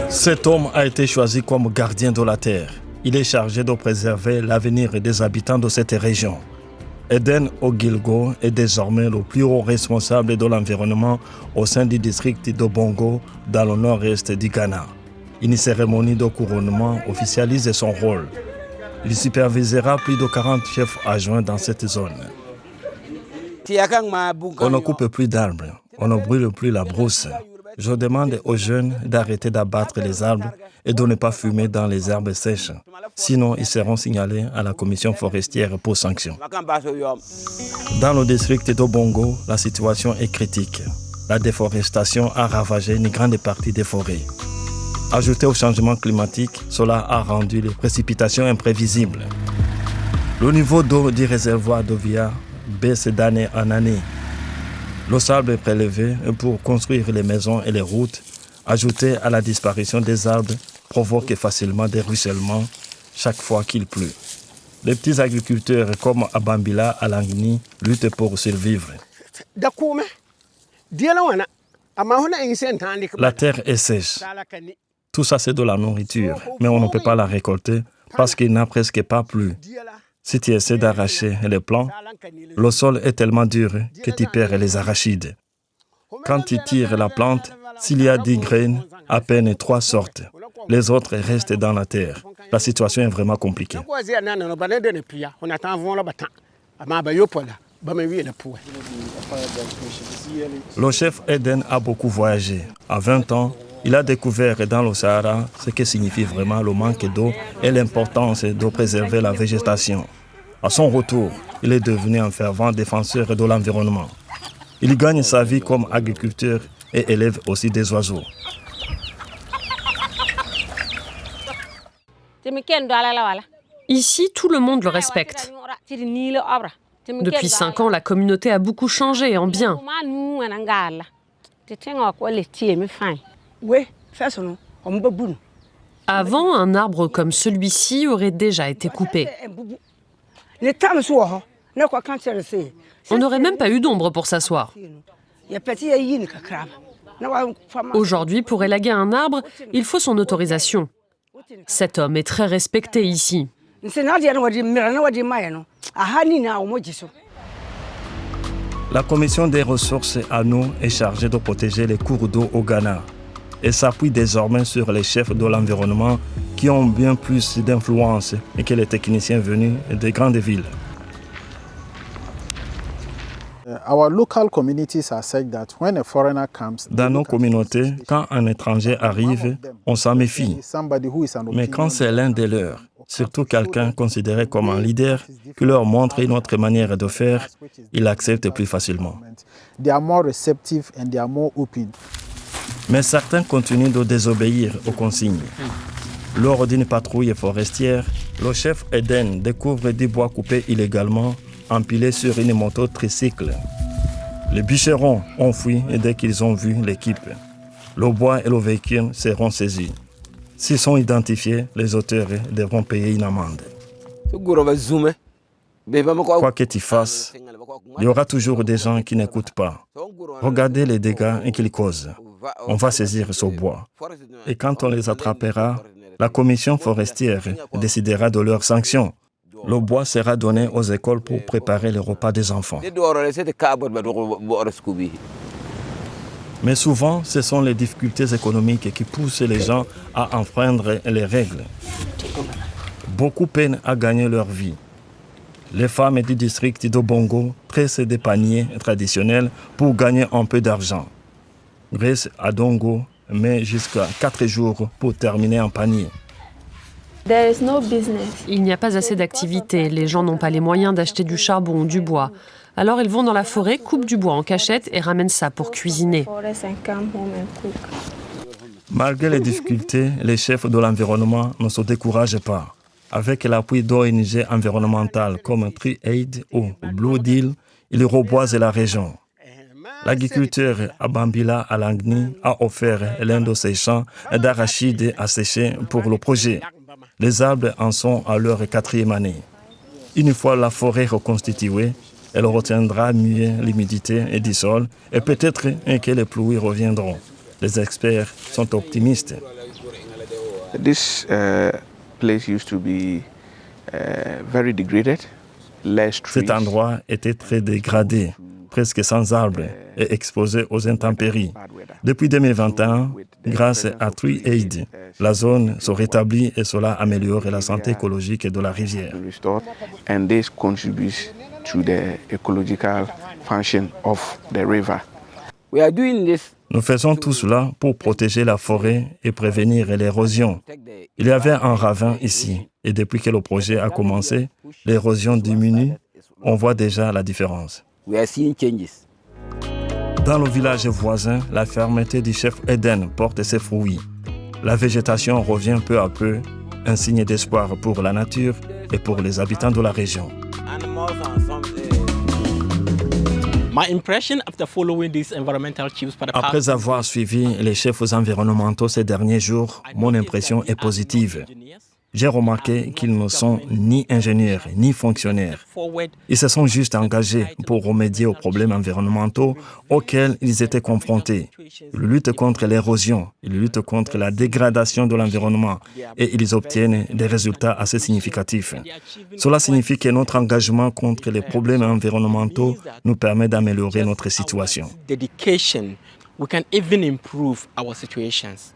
Cet homme a été choisi comme gardien de la terre. Il est chargé de préserver l'avenir des habitants de cette région. Eden Ogilgo est désormais le plus haut responsable de l'environnement au sein du district de Bongo, dans le nord-est du Ghana. Une cérémonie de couronnement officialise son rôle. Il supervisera plus de 40 chefs adjoints dans cette zone. On ne coupe plus d'arbres, on ne brûle plus la brousse. Je demande aux jeunes d'arrêter d'abattre les arbres et de ne pas fumer dans les herbes sèches. Sinon, ils seront signalés à la commission forestière pour sanction. Dans le district de Bongo, la situation est critique. La déforestation a ravagé une grande partie des forêts. Ajouté au changement climatique, cela a rendu les précipitations imprévisibles. Le niveau d'eau du réservoir de Via baisse d'année en année. Le sable est prélevé pour construire les maisons et les routes. Ajouté à la disparition des arbres, provoque facilement des ruissellements chaque fois qu'il pleut. Les petits agriculteurs comme Abambila Alangni luttent pour survivre. La terre est sèche. Tout ça, c'est de la nourriture, mais on ne peut pas la récolter parce qu'il n'a presque pas plu. Si tu essaies d'arracher les plants, le sol est tellement dur que tu perds les arachides. Quand tu tires la plante, s'il y a 10 graines, à peine 3 sortent. Les autres restent dans la terre. La situation est vraiment compliquée. Le chef Eden a beaucoup voyagé. À 20 ans, il a découvert dans le Sahara ce que signifie vraiment le manque d'eau et l'importance de préserver la végétation. À son retour, il est devenu un fervent défenseur de l'environnement. Il gagne sa vie comme agriculteur et élève aussi des oiseaux. Ici, tout le monde le respecte. Depuis 5 ans, la communauté a beaucoup changé en bien. Avant, un arbre comme celui-ci aurait déjà été coupé. On n'aurait même pas eu d'ombre pour s'asseoir. Aujourd'hui, pour élaguer un arbre, il faut son autorisation. Cet homme est très respecté ici. La commission des ressources à l'eau est chargée de protéger les cours d'eau au Ghana et s'appuie désormais sur les chefs de l'environnement qui ont bien plus d'influence que les techniciens venus des grandes villes. Dans nos communautés, quand un étranger arrive, on s'en méfie. Mais quand c'est l'un des leurs, surtout quelqu'un considéré comme un leader, qui leur montre une autre manière de faire, ils l'acceptent plus facilement. Mais certains continuent de désobéir aux consignes. Lors d'une patrouille forestière, le chef Eden découvre du bois coupé illégalement, empilé sur une moto tricycle. Les bûcherons ont fui dès qu'ils ont vu l'équipe. Le bois et le véhicule seront saisis. S'ils sont identifiés, les auteurs devront payer une amende. Quoi que tu fasses, il y aura toujours des gens qui n'écoutent pas. Regardez les dégâts qu'ils causent. On va saisir ce bois. Et quand on les attrapera, la commission forestière décidera de leurs sanctions. Le bois sera donné aux écoles pour préparer les repas des enfants. Mais souvent, ce sont les difficultés économiques qui poussent les gens à enfreindre les règles. Beaucoup peinent à gagner leur vie. Les femmes du district de Bongo tressent des paniers traditionnels pour gagner un peu d'argent. Grace Adongo met jusqu'à 4 jours pour terminer un panier. Il n'y a pas assez d'activité. Les gens n'ont pas les moyens d'acheter du charbon ou du bois. Alors ils vont dans la forêt, coupent du bois en cachette et ramènent ça pour cuisiner. Malgré les difficultés, les chefs de l'environnement ne se découragent pas. Avec l'appui d'ONG environnementales comme Tree Aid ou Blue Deal, ils reboisent la région. L'agriculteur Abambila Alangni a offert l'un de ses champs d'arachides à sécher pour le projet. Les arbres en sont à leur 4e année. Une fois la forêt reconstituée, elle retiendra mieux l'humidité du sol et peut-être que les pluies reviendront. Les experts sont optimistes. This place used to be very degraded, less trees. Cet endroit était très dégradé, presque sans arbres et exposé aux intempéries. Depuis 2021, grâce à TreeAid, la zone se rétablit et cela améliore la santé écologique de la rivière. And this contributes to the ecological function of the river. We are doing this. Nous faisons tout cela pour protéger la forêt et prévenir l'érosion. Il y avait un ravin ici et depuis que le projet a commencé, l'érosion diminue. On voit déjà la différence. We are seeing changes. Dans le village voisin, la fermeté du chef Eden porte ses fruits. La végétation revient peu à peu, un signe d'espoir pour la nature et pour les habitants de la région. Après avoir suivi les chefs environnementaux ces derniers jours, mon impression est positive. J'ai remarqué qu'ils ne sont ni ingénieurs ni fonctionnaires. Ils se sont juste engagés pour remédier aux problèmes environnementaux auxquels ils étaient confrontés. Ils luttent contre l'érosion, ils luttent contre la dégradation de l'environnement et ils obtiennent des résultats assez significatifs. Cela signifie que notre engagement contre les problèmes environnementaux nous permet d'améliorer notre situation. We can even improve our situations.